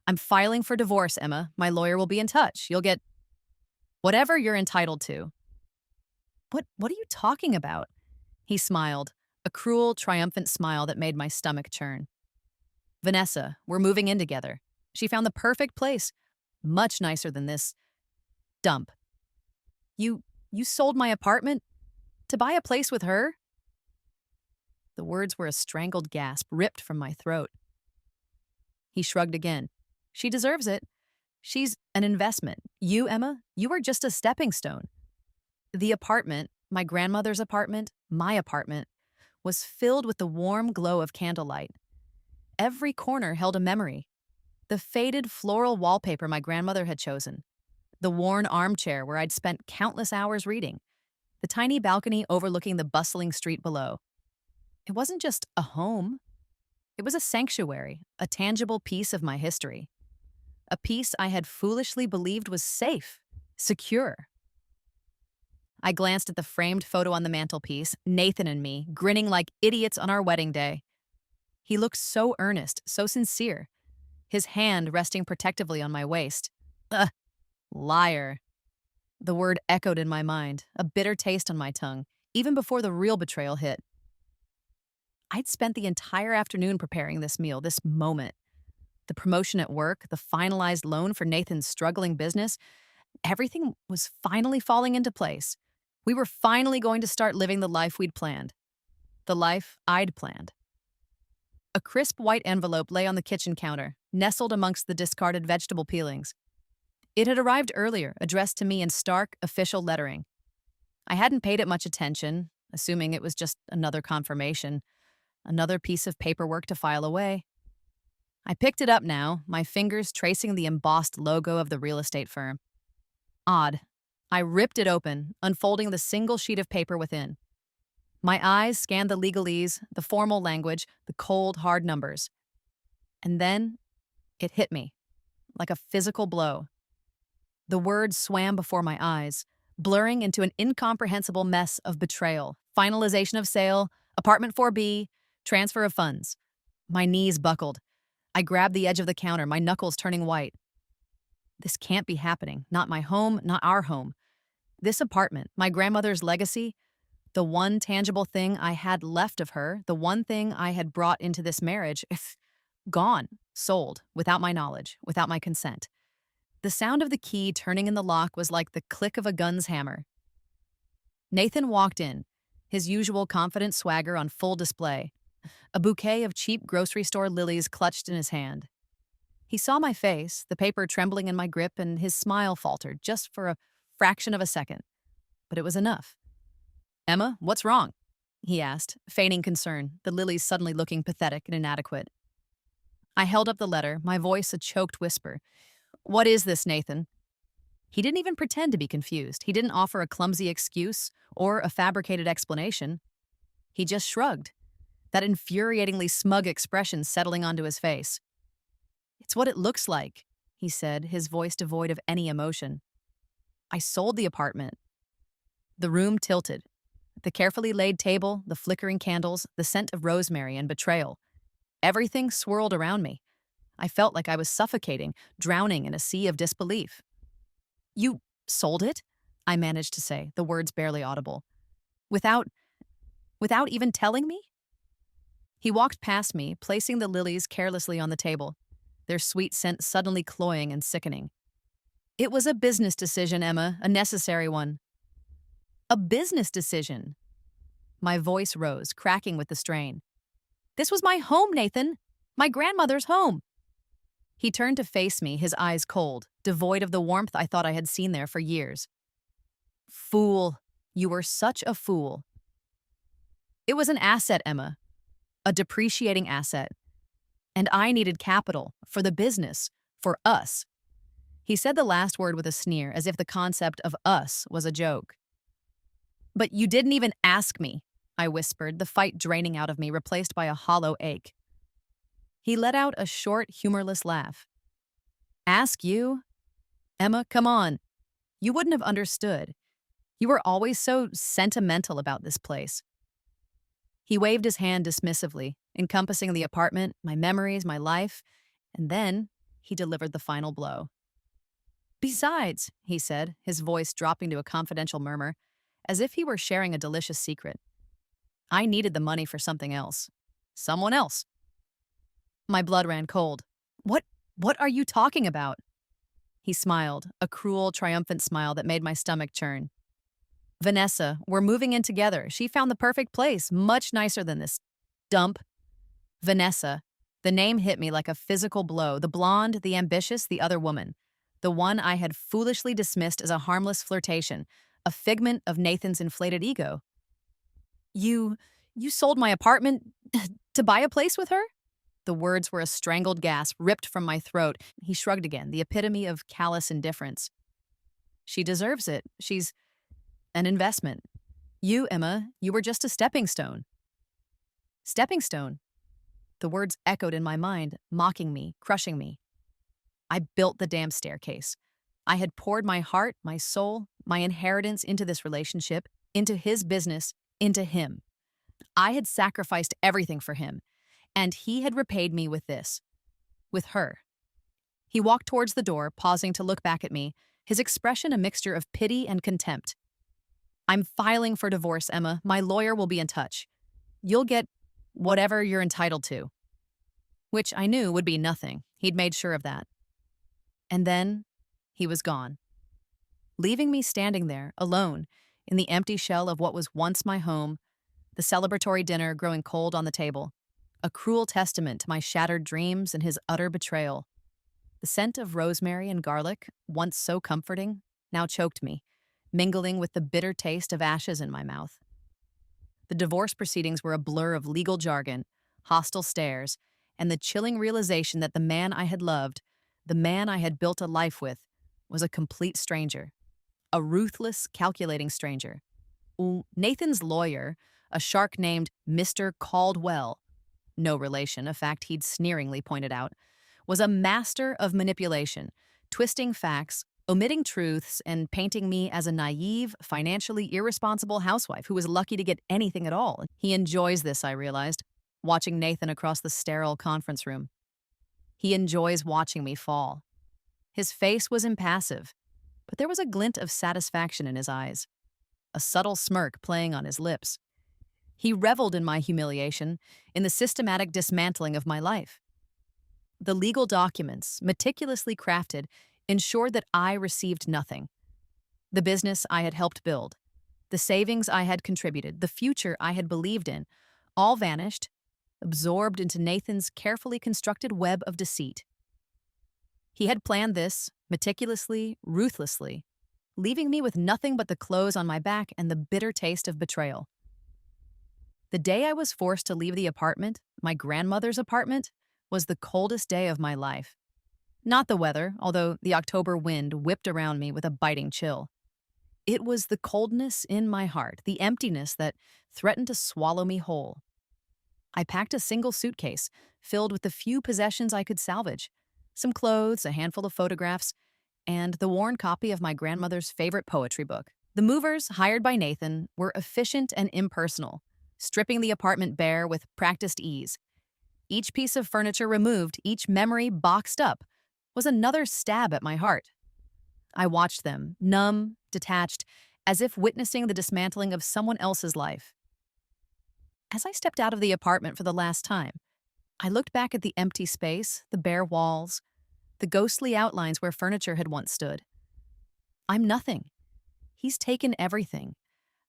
I'm filing for divorce, Emma. My lawyer will be in touch. You'll get whatever you're entitled to. What are you talking about? He smiled, a cruel, triumphant smile that made my stomach churn. Vanessa, we're moving in together. She found the perfect place, much nicer than this dump. You you sold my apartment to buy a place with her? The words were a strangled gasp ripped from my throat. He shrugged again. She deserves it. She's an investment. You, Emma, you are just a stepping stone. The apartment, my grandmother's apartment, my apartment, was filled with the warm glow of candlelight. Every corner held a memory. The faded floral wallpaper my grandmother had chosen, the worn armchair where I'd spent countless hours reading, the tiny balcony overlooking the bustling street below. It wasn't just a home. It was a sanctuary, a tangible piece of my history. A piece I had foolishly believed was safe, secure. I glanced at the framed photo on the mantelpiece, Nathan and me, grinning like idiots on our wedding day. He looked so earnest, so sincere, his hand resting protectively on my waist. Ugh, liar. The word echoed in my mind, a bitter taste on my tongue, even before the real betrayal hit. I'd spent the entire afternoon preparing this meal, this moment. The promotion at work, the finalized loan for Nathan's struggling business, everything was finally falling into place. We were finally going to start living the life we'd planned. The life I'd planned. A crisp white envelope lay on the kitchen counter, nestled amongst the discarded vegetable peelings. It had arrived earlier, addressed to me in stark, official lettering. I hadn't paid it much attention, assuming it was just another confirmation, another piece of paperwork to file away. I picked it up now, my fingers tracing the embossed logo of the real estate firm. Odd. I ripped it open, unfolding the single sheet of paper within. My eyes scanned the legalese, the formal language, the cold, hard numbers. And then it hit me, like a physical blow. The words swam before my eyes, blurring into an incomprehensible mess of betrayal, finalization of sale, apartment 4B, transfer of funds. My knees buckled. I grabbed the edge of the counter, my knuckles turning white. This can't be happening. Not my home, not our home. This apartment, my grandmother's legacy, the one tangible thing I had left of her, the one thing I had brought into this marriage, gone, sold, without my knowledge, without my consent. The sound of the key turning in the lock was like the click of a gun's hammer. Nathan walked in, his usual confident swagger on full display, a bouquet of cheap grocery store lilies clutched in his hand. He saw my face, the paper trembling in my grip, and his smile faltered just for a fraction of a second. But it was enough. "Emma, what's wrong?" he asked, feigning concern, the lilies suddenly looking pathetic and inadequate. I held up the letter, my voice a choked whisper. "What is this, Nathan?" He didn't even pretend to be confused. He didn't offer a clumsy excuse or a fabricated explanation. He just shrugged, that infuriatingly smug expression settling onto his face. "It's what it looks like," he said, his voice devoid of any emotion. "I sold the apartment." The room tilted. The carefully laid table, the flickering candles, the scent of rosemary and betrayal. Everything swirled around me. I felt like I was suffocating, drowning in a sea of disbelief. "You sold it?" I managed to say, the words barely audible. Without even telling me?" He walked past me, placing the lilies carelessly on the table, their sweet scent suddenly cloying and sickening. "It was a business decision, Emma, a necessary one." "A business decision?" My voice rose, cracking with the strain. "This was my home, Nathan. My grandmother's home." He turned to face me, his eyes cold, devoid of the warmth I thought I had seen there for years. "Fool. You were such a fool." "It was an asset, Emma. A depreciating asset. And I needed capital, for the business, for us." He said the last word with a sneer, as if the concept of us was a joke. "But you didn't even ask me," I whispered, the fight draining out of me, replaced by a hollow ache. He let out a short, humorless laugh. "Ask you? Emma, come on. You wouldn't have understood. You were always so sentimental about this place." He waved his hand dismissively, encompassing the apartment, my memories, my life, and then he delivered the final blow. Besides, he said, his voice dropping to a confidential murmur, as if he were sharing a delicious secret, I needed the money for something else. Someone else. My blood ran cold. What? What are you talking about? He smiled, a cruel, triumphant smile that made my stomach churn. Vanessa, we're moving in together. She found the perfect place, much nicer than this dump. Vanessa. The name hit me like a physical blow. The blonde, the ambitious, the other woman. The one I had foolishly dismissed as a harmless flirtation, a figment of Nathan's inflated ego. You sold my apartment to buy a place with her? The words were a strangled gasp ripped from my throat. He shrugged again, the epitome of callous indifference. She deserves it. She's an investment. You, Emma, you were just a stepping stone. Stepping stone? The words echoed in my mind, mocking me, crushing me. I built the damn staircase. I had poured my heart, my soul, my inheritance into this relationship, into his business, into him. I had sacrificed everything for him, and he had repaid me with this. With her. He walked towards the door, pausing to look back at me, his expression a mixture of pity and contempt. I'm filing for divorce, Emma. My lawyer will be in touch. You'll get whatever you're entitled to. Which I knew would be nothing. He'd made sure of that. And then he was gone, leaving me standing there, alone, in the empty shell of what was once my home, the celebratory dinner growing cold on the table, a cruel testament to my shattered dreams and his utter betrayal. The scent of rosemary and garlic, once so comforting, now choked me, mingling with the bitter taste of ashes in my mouth. The divorce proceedings were a blur of legal jargon, hostile stares, and the chilling realization that the man I had loved, the man I had built a life with, was a complete stranger. A ruthless, calculating stranger. Nathan's lawyer, a shark named Mr. Caldwell, no relation, a fact he'd sneeringly pointed out, was a master of manipulation, twisting facts, omitting truths, and painting me as a naive, financially irresponsible housewife who was lucky to get anything at all. He enjoys this, I realized, watching Nathan across the sterile conference room. He enjoys watching me fall. His face was impassive, but there was a glint of satisfaction in his eyes, a subtle smirk playing on his lips. He reveled in my humiliation, in the systematic dismantling of my life. The legal documents, meticulously crafted, ensured that I received nothing. The business I had helped build, the savings I had contributed, the future I had believed in, all vanished, absorbed into Nathan's carefully constructed web of deceit. He had planned this, meticulously, ruthlessly, leaving me with nothing but the clothes on my back and the bitter taste of betrayal. The day I was forced to leave the apartment, my grandmother's apartment, was the coldest day of my life. Not the weather, although the October wind whipped around me with a biting chill. It was the coldness in my heart, the emptiness that threatened to swallow me whole. I packed a single suitcase, filled with the few possessions I could salvage, some clothes, a handful of photographs, and the worn copy of my grandmother's favorite poetry book. The movers, hired by Nathan, were efficient and impersonal, stripping the apartment bare with practiced ease. Each piece of furniture removed, each memory boxed up, was another stab at my heart. I watched them, numb, detached, as if witnessing the dismantling of someone else's life. As I stepped out of the apartment for the last time, I looked back at the empty space, the bare walls, the ghostly outlines where furniture had once stood. I'm nothing. He's taken everything.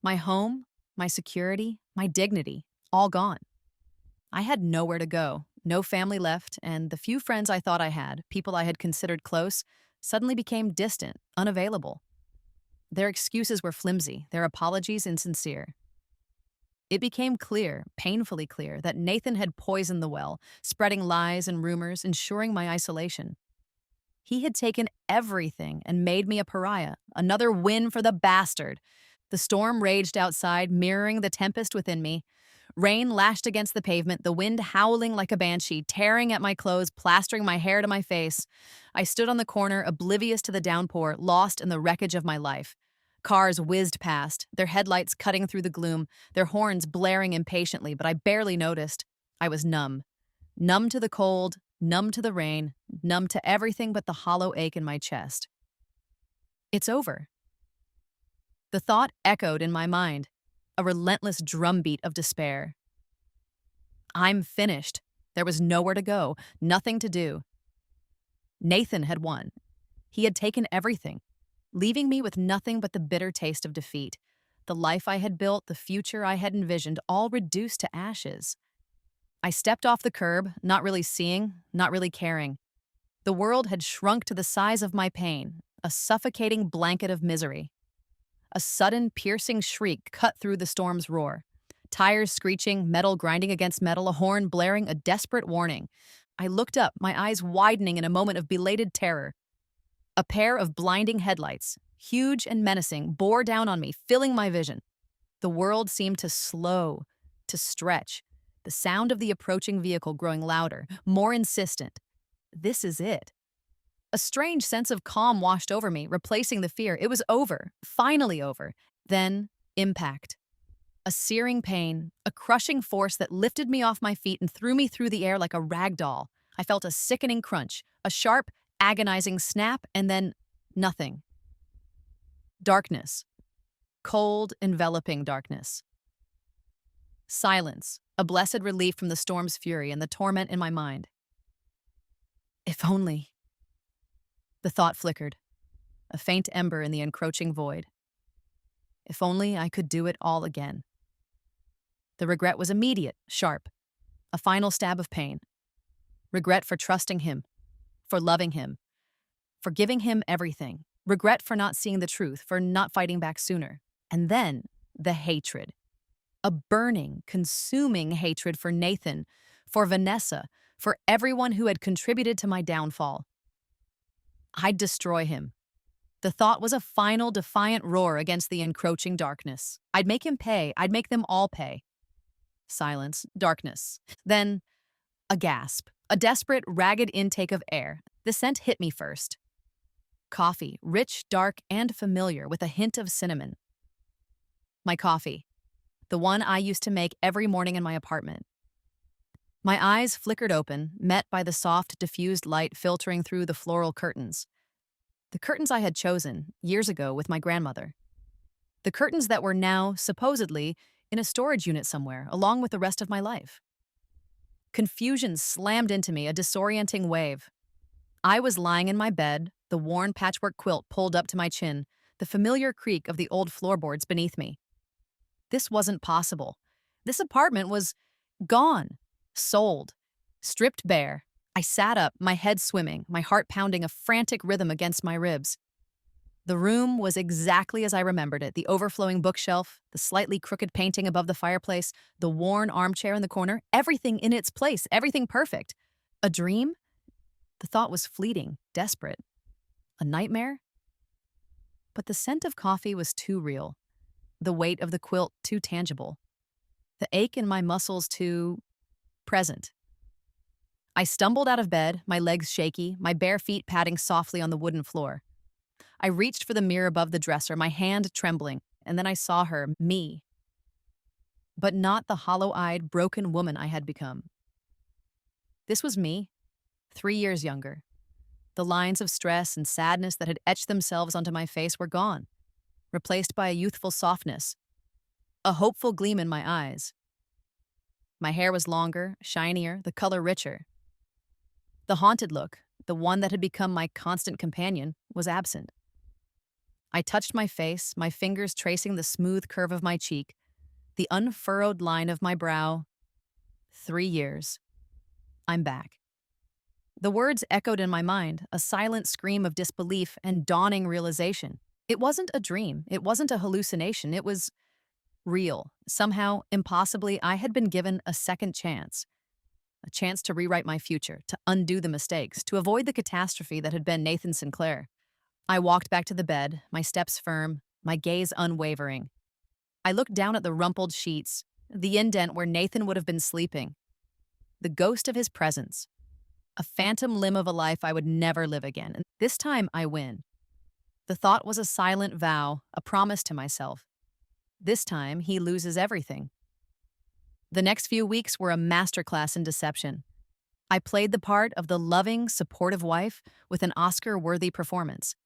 My home, my security, my dignity, all gone. I had nowhere to go, no family left, and the few friends I thought I had, people I had considered close, suddenly became distant, unavailable. Their excuses were flimsy, their apologies insincere. It became clear, painfully clear, that Nathan had poisoned the well, spreading lies and rumors, ensuring my isolation. He had taken everything and made me a pariah, another win for the bastard. The storm raged outside, mirroring the tempest within me. Rain lashed against the pavement, the wind howling like a banshee, tearing at my clothes, plastering my hair to my face. I stood on the corner, oblivious to the downpour, lost in the wreckage of my life. Cars whizzed past, their headlights cutting through the gloom, their horns blaring impatiently, but I barely noticed. I was numb. Numb to the cold, numb to the rain, numb to everything but the hollow ache in my chest. It's over. The thought echoed in my mind, a relentless drumbeat of despair. I'm finished. There was nowhere to go, nothing to do. Nathan had won. He had taken everything, leaving me with nothing but the bitter taste of defeat. The life I had built, the future I had envisioned, all reduced to ashes. I stepped off the curb, not really seeing, not really caring. The world had shrunk to the size of my pain, a suffocating blanket of misery. A sudden, piercing shriek cut through the storm's roar. Tires screeching, metal grinding against metal, a horn blaring, a desperate warning. I looked up, my eyes widening in a moment of belated terror. A pair of blinding headlights, huge and menacing, bore down on me, filling my vision. The world seemed to slow, to stretch, the sound of the approaching vehicle growing louder, more insistent. This is it. A strange sense of calm washed over me, replacing the fear. It was over, finally over. Then, impact. A searing pain, a crushing force that lifted me off my feet and threw me through the air like a rag doll. I felt a sickening crunch, a sharp, agonizing snap, and then nothing. Darkness. Cold, enveloping darkness. Silence, a blessed relief from the storm's fury and the torment in my mind. If only. The thought flickered, a faint ember in the encroaching void. If only I could do it all again. The regret was immediate, sharp, a final stab of pain. Regret for trusting him, for loving him, for giving him everything. Regret for not seeing the truth, for not fighting back sooner. And then, the hatred. A burning, consuming hatred for Nathan, for Vanessa, for everyone who had contributed to my downfall. I'd destroy him. The thought was a final, defiant roar against the encroaching darkness. I'd make him pay. I'd make them all pay. Silence, darkness. Then, a gasp, a desperate, ragged intake of air. The scent hit me first. Coffee, rich, dark, and familiar, with a hint of cinnamon. My coffee, the one I used to make every morning in my apartment. My eyes flickered open, met by the soft, diffused light filtering through the floral curtains. The curtains I had chosen, years ago, with my grandmother. The curtains that were now, supposedly, in a storage unit somewhere, along with the rest of my life. Confusion slammed into me, a disorienting wave. I was lying in my bed, the worn patchwork quilt pulled up to my chin, the familiar creak of the old floorboards beneath me. This wasn't possible. This apartment was gone. Sold. Stripped bare. I sat up, my head swimming, my heart pounding a frantic rhythm against my ribs. The room was exactly as I remembered it, the overflowing bookshelf, the slightly crooked painting above the fireplace, the worn armchair in the corner, everything in its place, everything perfect. A dream? The thought was fleeting, desperate. A nightmare? But the scent of coffee was too real. The weight of the quilt too tangible. The ache in my muscles too present. I stumbled out of bed, my legs shaky, my bare feet padding softly on the wooden floor. I reached for the mirror above the dresser, my hand trembling, and then I saw her, me. But not the hollow-eyed, broken woman I had become. This was me, 3 years younger. The lines of stress and sadness that had etched themselves onto my face were gone, replaced by a youthful softness, a hopeful gleam in my eyes. My hair was longer, shinier, the color richer. The haunted look, the one that had become my constant companion, was absent. I touched my face, my fingers tracing the smooth curve of my cheek, the unfurrowed line of my brow. 3 years. I'm back. The words echoed in my mind, a silent scream of disbelief and dawning realization. It wasn't a dream. It wasn't a hallucination. It was real. Somehow, impossibly, I had been given a second chance. A chance to rewrite my future, to undo the mistakes, to avoid the catastrophe that had been Nathan Sinclair. I walked back to the bed, my steps firm, my gaze unwavering. I looked down at the rumpled sheets, the indent where Nathan would have been sleeping. The ghost of his presence. A phantom limb of a life I would never live again. And this time I win. The thought was a silent vow, a promise to myself. This time he loses everything. The next few weeks were a masterclass in deception. I played the part of the loving, supportive wife with an Oscar-worthy performance.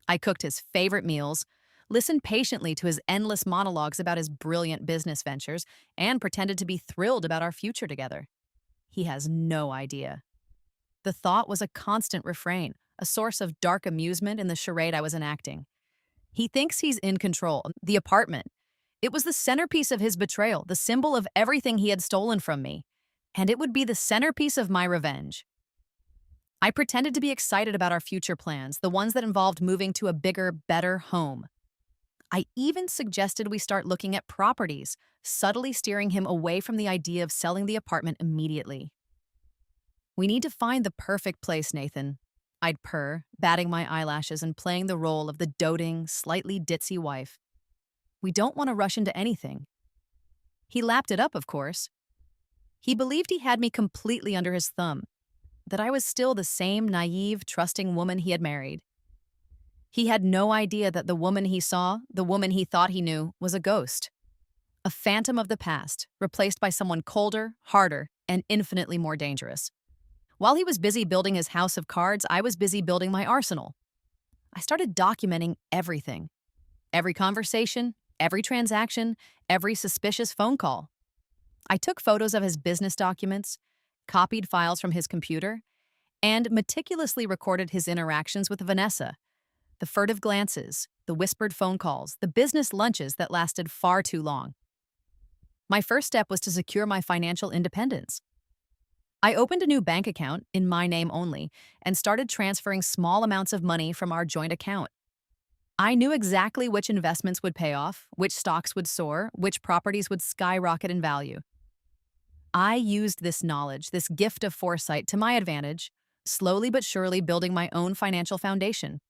I cooked his favorite meals, listened patiently to his endless monologues about his brilliant business ventures, and pretended to be thrilled about our future together. He has no idea. The thought was a constant refrain, a source of dark amusement in the charade I was enacting. He thinks he's in control. The apartment. It was the centerpiece of his betrayal, the symbol of everything he had stolen from me. And it would be the centerpiece of my revenge. I pretended to be excited about our future plans, the ones that involved moving to a bigger, better home. I even suggested we start looking at properties, subtly steering him away from the idea of selling the apartment immediately. We need to find the perfect place, Nathan. I'd purr, batting my eyelashes and playing the role of the doting, slightly ditzy wife. We don't want to rush into anything. He lapped it up, of course. He believed he had me completely under his thumb, that I was still the same naive, trusting woman he had married. He had no idea that the woman he saw, the woman he thought he knew, was a ghost. A phantom of the past, replaced by someone colder, harder, and infinitely more dangerous. While he was busy building his house of cards, I was busy building my arsenal. I started documenting everything. Every conversation, every transaction, every suspicious phone call. I took photos of his business documents, copied files from his computer, and meticulously recorded his interactions with Vanessa. The furtive glances, the whispered phone calls, the business lunches that lasted far too long. My first step was to secure my financial independence. I opened a new bank account, in my name only, and started transferring small amounts of money from our joint account. I knew exactly which investments would pay off, which stocks would soar, which properties would skyrocket in value. I used this knowledge, this gift of foresight, to my advantage, slowly but surely building my own financial foundation.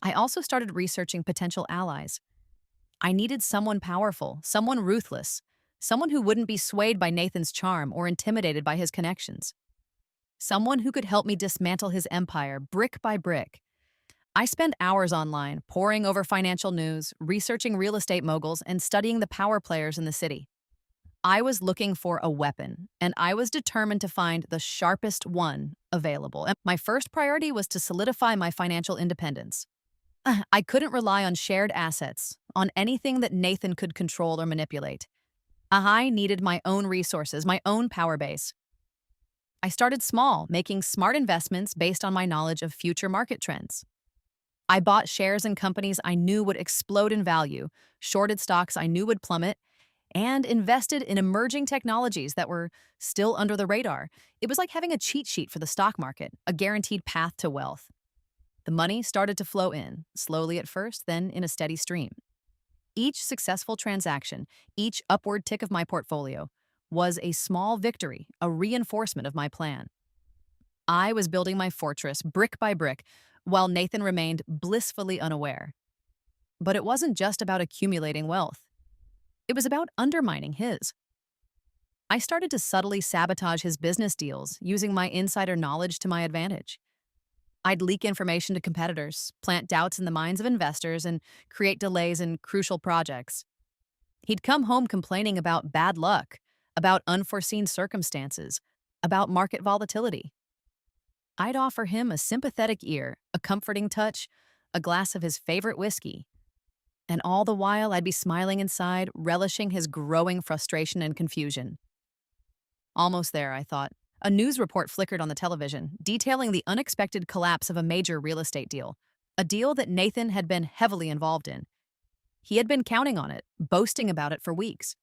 I also started researching potential allies. I needed someone powerful, someone ruthless, someone who wouldn't be swayed by Nathan's charm or intimidated by his connections. Someone who could help me dismantle his empire brick by brick. I spent hours online, poring over financial news, researching real estate moguls, and studying the power players in the city. I was looking for a weapon, and I was determined to find the sharpest one available. And my first priority was to solidify my financial independence. I couldn't rely on shared assets, on anything that Nathan could control or manipulate. I needed my own resources, my own power base. I started small, making smart investments based on my knowledge of future market trends. I bought shares in companies I knew would explode in value, shorted stocks I knew would plummet, and invested in emerging technologies that were still under the radar. It was like having a cheat sheet for the stock market, a guaranteed path to wealth. The money started to flow in, slowly at first, then in a steady stream. Each successful transaction, each upward tick of my portfolio, was a small victory, a reinforcement of my plan. I was building my fortress brick by brick, while Nathan remained blissfully unaware. But it wasn't just about accumulating wealth. It was about undermining his. I started to subtly sabotage his business deals, using my insider knowledge to my advantage. I'd leak information to competitors, plant doubts in the minds of investors, and create delays in crucial projects. He'd come home complaining about bad luck, about unforeseen circumstances, about market volatility. I'd offer him a sympathetic ear, a comforting touch, a glass of his favorite whiskey. And all the while, I'd be smiling inside, relishing his growing frustration and confusion. Almost there, I thought. A news report flickered on the television, detailing the unexpected collapse of a major real estate deal, a deal that Nathan had been heavily involved in. He had been counting on it, boasting about it for weeks.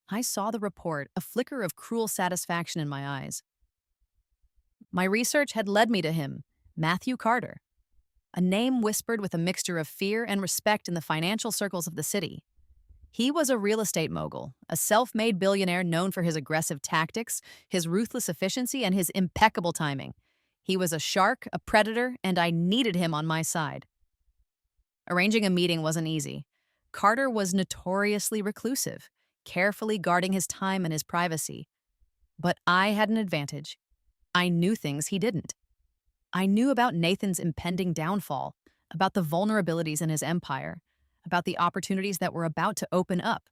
I saw the report, a flicker of cruel satisfaction in my eyes. My research had led me to him, Matthew Carter, a name whispered with a mixture of fear and respect in the financial circles of the city. He was a real estate mogul, a self-made billionaire known for his aggressive tactics, his ruthless efficiency, and his impeccable timing. He was a shark, a predator, and I needed him on my side. Arranging a meeting wasn't easy. Carter was notoriously reclusive, carefully guarding his time and his privacy. But I had an advantage. I knew things he didn't. I knew about Nathan's impending downfall, about the vulnerabilities in his empire, about the opportunities that were about to open up.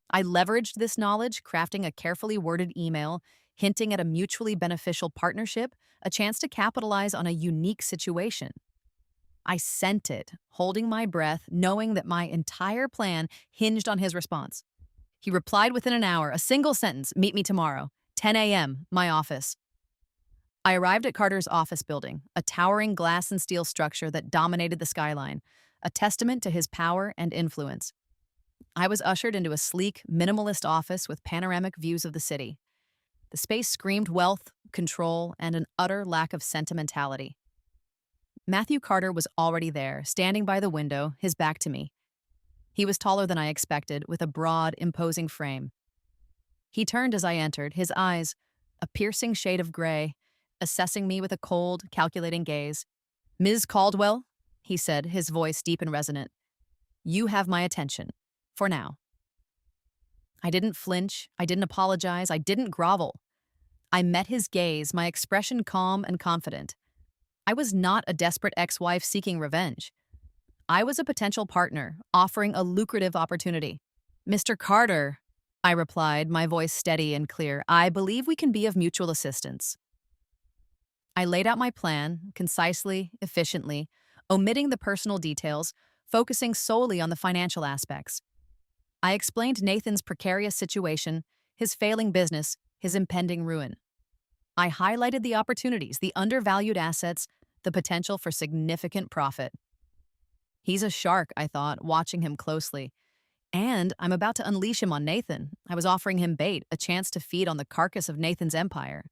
I leveraged this knowledge, crafting a carefully worded email, hinting at a mutually beneficial partnership, a chance to capitalize on a unique situation. I sent it, holding my breath, knowing that my entire plan hinged on his response. He replied within an hour, a single sentence, "Meet me tomorrow, 10 a.m., my office." I arrived at Carter's office building, a towering glass and steel structure that dominated the skyline, a testament to his power and influence. I was ushered into a sleek, minimalist office with panoramic views of the city. The space screamed wealth, control, and an utter lack of sentimentality. Matthew Carter was already there, standing by the window, his back to me. He was taller than I expected, with a broad, imposing frame. He turned as I entered, his eyes, a piercing shade of gray, assessing me with a cold, calculating gaze. "Ms. Caldwell," he said, his voice deep and resonant, "you have my attention. For now." I didn't flinch, I didn't apologize, I didn't grovel. I met his gaze, my expression calm and confident. I was not a desperate ex-wife seeking revenge. I was a potential partner, offering a lucrative opportunity. "Mr. Carter," I replied, my voice steady and clear, "I believe we can be of mutual assistance." I laid out my plan, concisely, efficiently, omitting the personal details, focusing solely on the financial aspects. I explained Nathan's precarious situation, his failing business, his impending ruin. I highlighted the opportunities, the undervalued assets, the potential for significant profit. He's a shark, I thought, watching him closely. And I'm about to unleash him on Nathan. I was offering him bait, a chance to feed on the carcass of Nathan's empire.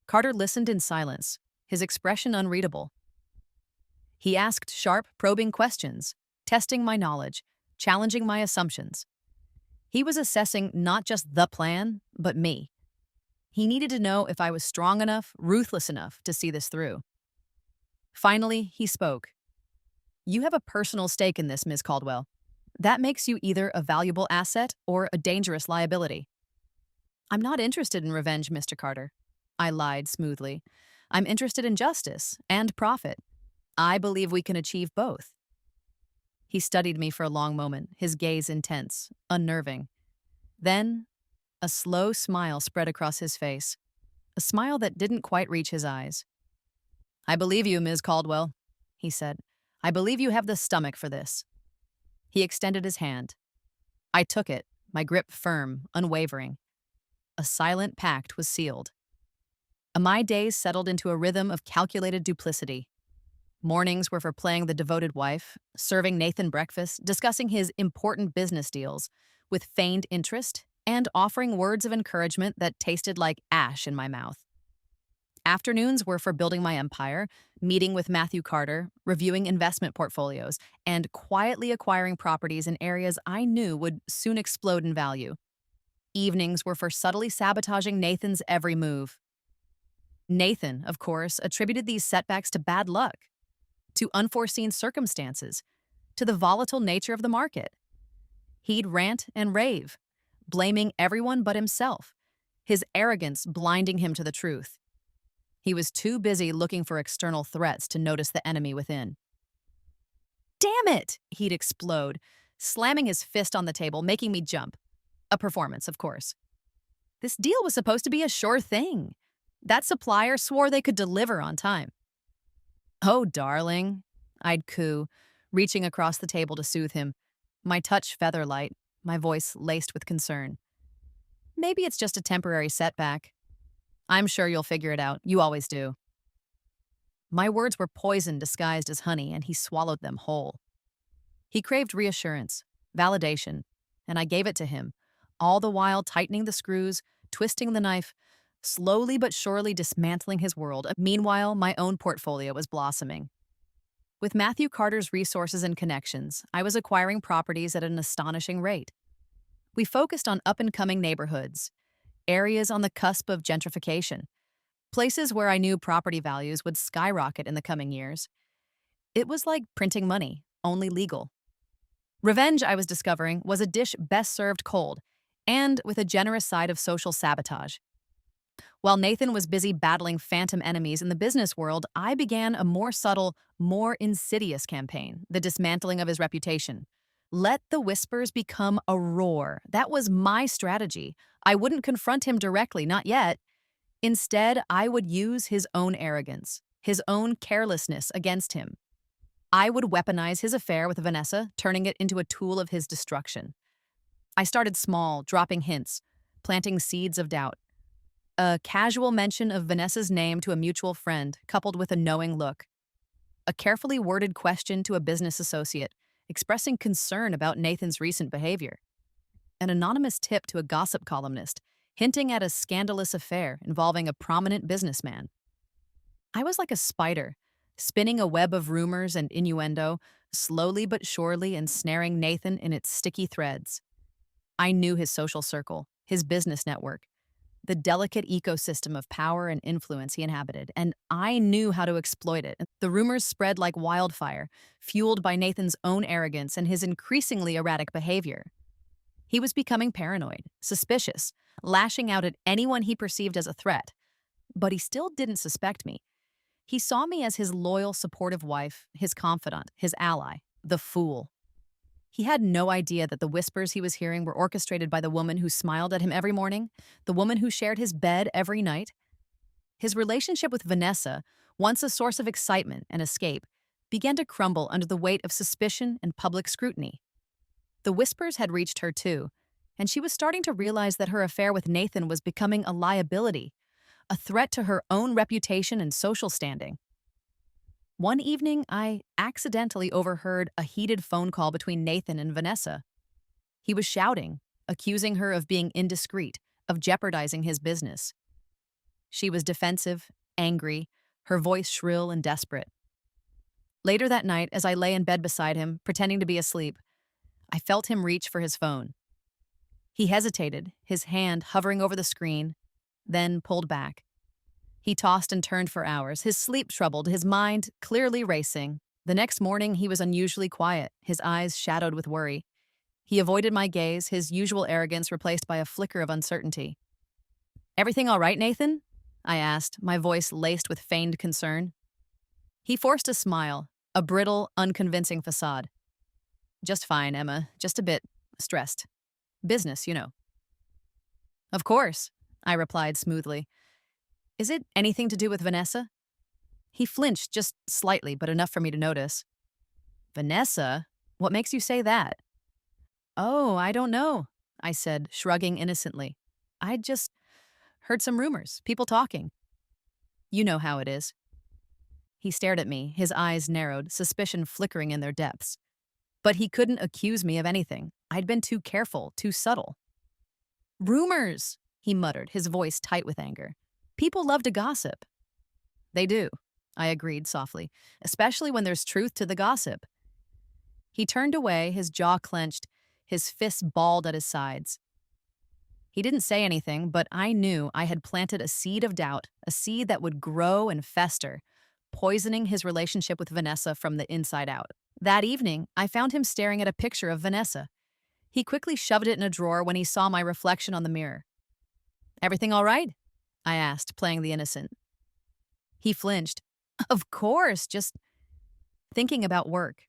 Carter listened in silence, his expression unreadable. He asked sharp, probing questions, testing my knowledge, challenging my assumptions. He was assessing not just the plan, but me. He needed to know if I was strong enough, ruthless enough to see this through. Finally, he spoke. "You have a personal stake in this, Ms. Caldwell. That makes you either a valuable asset or a dangerous liability." "I'm not interested in revenge, Mr. Carter." I lied smoothly. "I'm interested in justice and profit. I believe we can achieve both." He studied me for a long moment, his gaze intense, unnerving. Then, a slow smile spread across his face, a smile that didn't quite reach his eyes. "I believe you, Ms. Caldwell," he said. "I believe you have the stomach for this." He extended his hand. I took it, my grip firm, unwavering. A silent pact was sealed. My days settled into a rhythm of calculated duplicity. Mornings were for playing the devoted wife, serving Nathan breakfast, discussing his important business deals with feigned interest, and offering words of encouragement that tasted like ash in my mouth. Afternoons were for building my empire, meeting with Matthew Carter, reviewing investment portfolios, and quietly acquiring properties in areas I knew would soon explode in value. Evenings were for subtly sabotaging Nathan's every move. Nathan, of course, attributed these setbacks to bad luck, to unforeseen circumstances, to the volatile nature of the market. He'd rant and rave, blaming everyone but himself, his arrogance blinding him to the truth. He was too busy looking for external threats to notice the enemy within. "Damn it!" he'd explode, slamming his fist on the table, making me jump. A performance, of course. This deal was supposed to be a sure thing. That supplier swore they could deliver on time. "Oh, darling," I'd coo, reaching across the table to soothe him, my touch feather-light, my voice laced with concern. "Maybe it's just a temporary setback. I'm sure you'll figure it out. You always do." My words were poison disguised as honey, and he swallowed them whole. He craved reassurance, validation, and I gave it to him, all the while tightening the screws, twisting the knife, slowly but surely dismantling his world. Meanwhile, my own portfolio was blossoming. With Matthew Carter's resources and connections, I was acquiring properties at an astonishing rate. We focused on up-and-coming neighborhoods, areas on the cusp of gentrification, places where I knew property values would skyrocket in the coming years. It was like printing money, only legal. Revenge, I was discovering, was a dish best served cold, and with a generous side of social sabotage. While Nathan was busy battling phantom enemies in the business world, I began a more subtle, more insidious campaign, the dismantling of his reputation. Let the whispers become a roar. That was my strategy, I wouldn't confront him directly, not yet. Instead, I would use his own arrogance, his own carelessness against him. I would weaponize his affair with Vanessa, turning it into a tool of his destruction. I started small, dropping hints, planting seeds of doubt. A casual mention of Vanessa's name to a mutual friend, coupled with a knowing look. A carefully worded question to a business associate, expressing concern about Nathan's recent behavior. An anonymous tip to a gossip columnist, hinting at a scandalous affair involving a prominent businessman. I was like a spider, spinning a web of rumors and innuendo, slowly but surely ensnaring Nathan in its sticky threads. I knew his social circle, his business network, the delicate ecosystem of power and influence he inhabited, and I knew how to exploit it. The rumors spread like wildfire, fueled by Nathan's own arrogance and his increasingly erratic behavior. He was becoming paranoid, suspicious, lashing out at anyone he perceived as a threat. But he still didn't suspect me. He saw me as his loyal, supportive wife, his confidant, his ally, the fool. He had no idea that the whispers he was hearing were orchestrated by the woman who smiled at him every morning, the woman who shared his bed every night. His relationship with Vanessa, once a source of excitement and escape, began to crumble under the weight of suspicion and public scrutiny. The whispers had reached her too, and she was starting to realize that her affair with Nathan was becoming a liability, a threat to her own reputation and social standing. One evening, I accidentally overheard a heated phone call between Nathan and Vanessa. He was shouting, accusing her of being indiscreet, of jeopardizing his business. She was defensive, angry, her voice shrill and desperate. Later that night, as I lay in bed beside him, pretending to be asleep, I felt him reach for his phone. He hesitated, his hand hovering over the screen, then pulled back. He tossed and turned for hours, his sleep troubled, his mind clearly racing. The next morning, he was unusually quiet, his eyes shadowed with worry. He avoided my gaze, his usual arrogance replaced by a flicker of uncertainty. "Everything all right, Nathan?" I asked, my voice laced with feigned concern. He forced a smile, a brittle, unconvincing facade. "Just fine, Emma. Just a bit stressed. Business, you know." "Of course," I replied smoothly. "Is it anything to do with Vanessa?" He flinched just slightly, but enough for me to notice. "Vanessa? What makes you say that?" "Oh, I don't know," I said, shrugging innocently. "I just heard some rumors, people talking. You know how it is." He stared at me, his eyes narrowed, suspicion flickering in their depths. But he couldn't accuse me of anything. I'd been too careful, too subtle. "Rumors," he muttered, his voice tight with anger. "People love to gossip." "They do," I agreed softly, "especially when there's truth to the gossip." He turned away, his jaw clenched, his fists balled at his sides. He didn't say anything, but I knew I had planted a seed of doubt, a seed that would grow and fester, poisoning his relationship with Vanessa from the inside out. That evening, I found him staring at a picture of Vanessa. He quickly shoved it in a drawer when he saw my reflection on the mirror. "Everything all right?" I asked, playing the innocent. He flinched. "Of course, just thinking about work."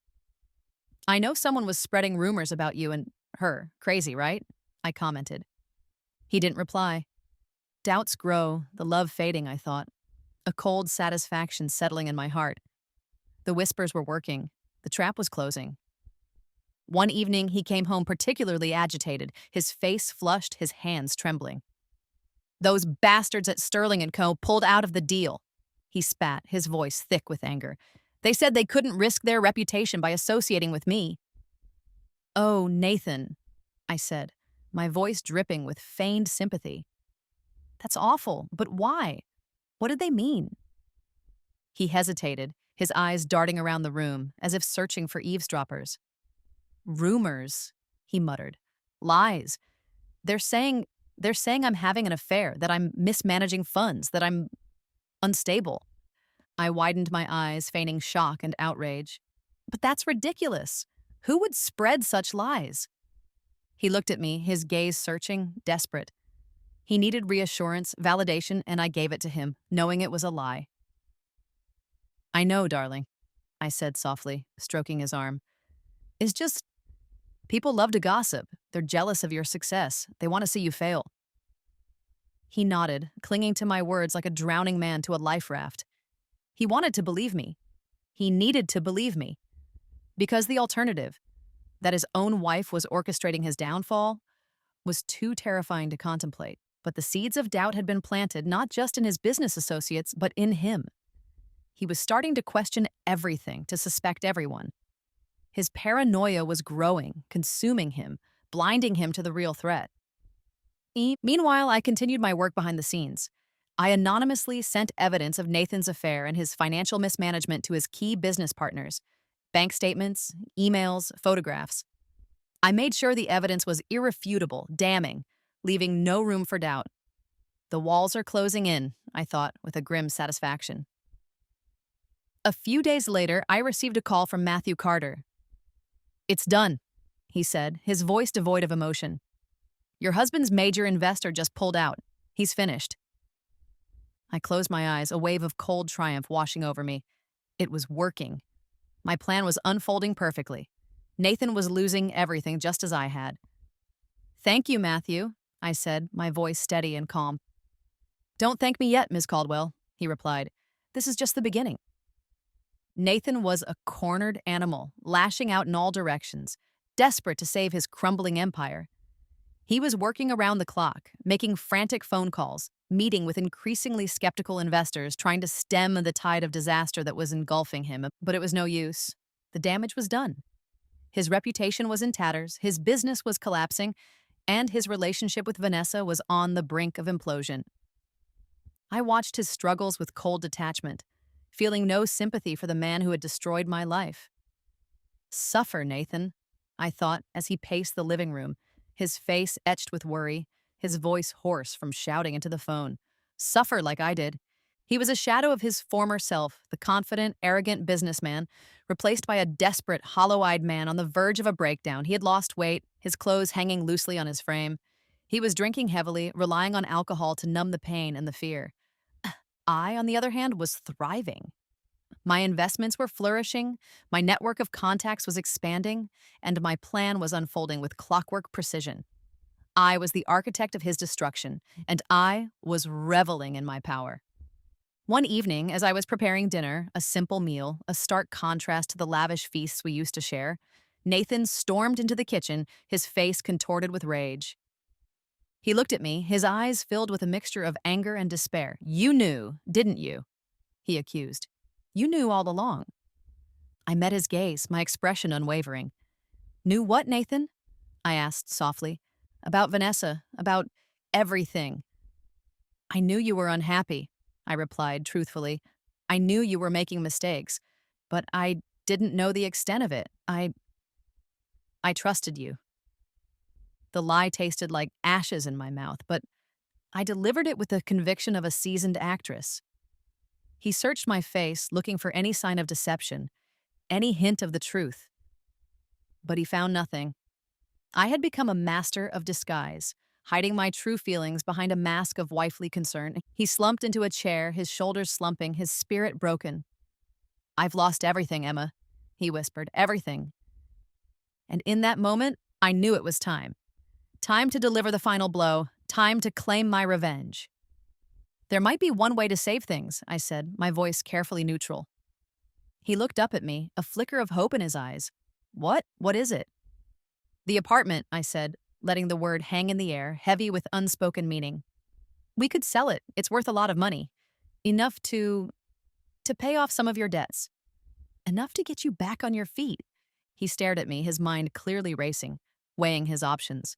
"I know someone was spreading rumors about you and her. Crazy, right?" I commented. He didn't reply. Doubts grow, the love fading, I thought. A cold satisfaction settling in my heart. The whispers were working. The trap was closing. One evening, he came home particularly agitated, his face flushed, his hands trembling. "Those bastards at Sterling & Co. pulled out of the deal," he spat, his voice thick with anger. "They said they couldn't risk their reputation by associating with me." "Oh, Nathan," I said, my voice dripping with feigned sympathy. "That's awful, but why? What did they mean?" He hesitated, his eyes darting around the room, as if searching for eavesdroppers. "Rumors," he muttered. "Lies. They're saying I'm having an affair, that I'm mismanaging funds, that I'm unstable." I widened my eyes, feigning shock and outrage. "But that's ridiculous. Who would spread such lies?" He looked at me, his gaze searching, desperate. He needed reassurance, validation, and I gave it to him, knowing it was a lie. "I know, darling," I said softly, stroking his arm. "It's just, people love to gossip. They're jealous of your success. They want to see you fail." He nodded, clinging to my words like a drowning man to a life raft. He wanted to believe me. He needed to believe me. Because the alternative, that his own wife was orchestrating his downfall, was too terrifying to contemplate. But the seeds of doubt had been planted not just in his business associates, but in him. He was starting to question everything, to suspect everyone. His paranoia was growing, consuming him, blinding him to the real threat. Meanwhile, I continued my work behind the scenes. I anonymously sent evidence of Nathan's affair and his financial mismanagement to his key business partners: bank statements, emails, photographs. I made sure the evidence was irrefutable, damning, leaving no room for doubt. The walls are closing in, I thought, with a grim satisfaction. A few days later, I received a call from Matthew Carter. "It's done," he said, his voice devoid of emotion. "Your husband's major investor just pulled out. He's finished." I closed my eyes, a wave of cold triumph washing over me. It was working. My plan was unfolding perfectly. Nathan was losing everything just as I had. "Thank you, Matthew," I said, my voice steady and calm. "Don't thank me yet, Ms. Caldwell," he replied. "This is just the beginning." Nathan was a cornered animal, lashing out in all directions, desperate to save his crumbling empire. He was working around the clock, making frantic phone calls, meeting with increasingly skeptical investors, trying to stem the tide of disaster that was engulfing him, but it was no use. The damage was done. His reputation was in tatters, his business was collapsing, and his relationship with Vanessa was on the brink of implosion. I watched his struggles with cold detachment, feeling no sympathy for the man who had destroyed my life. "Suffer, Nathan," I thought as he paced the living room, his face etched with worry, his voice hoarse from shouting into the phone. "Suffer like I did." He was a shadow of his former self, the confident, arrogant businessman, replaced by a desperate, hollow-eyed man on the verge of a breakdown. He had lost weight, his clothes hanging loosely on his frame. He was drinking heavily, relying on alcohol to numb the pain and the fear. I, on the other hand, was thriving. My investments were flourishing, my network of contacts was expanding, and my plan was unfolding with clockwork precision. I was the architect of his destruction, and I was reveling in my power. One evening, as I was preparing dinner, a simple meal, a stark contrast to the lavish feasts we used to share, Nathan stormed into the kitchen, his face contorted with rage. He looked at me, his eyes filled with a mixture of anger and despair. "You knew, didn't you?" he accused. "You knew all along." I met his gaze, my expression unwavering. "Knew what, Nathan?" I asked softly. "About Vanessa, about everything." "I knew you were unhappy," I replied truthfully. "I knew you were making mistakes, but I didn't know the extent of it. I trusted you." The lie tasted like ashes in my mouth, but I delivered it with the conviction of a seasoned actress. He searched my face, looking for any sign of deception, any hint of the truth. But he found nothing. I had become a master of disguise, hiding my true feelings behind a mask of wifely concern. He slumped into a chair, his shoulders slumping, his spirit broken. "I've lost everything, Emma," he whispered, "everything." And in that moment, I knew it was time. Time to deliver the final blow, time to claim my revenge. "There might be one way to save things," I said, my voice carefully neutral. He looked up at me, a flicker of hope in his eyes. "What? What is it?" "The apartment," I said, letting the word hang in the air, heavy with unspoken meaning. "We could sell it. It's worth a lot of money. Enough to pay off some of your debts. Enough to get you back on your feet." He stared at me, his mind clearly racing, weighing his options.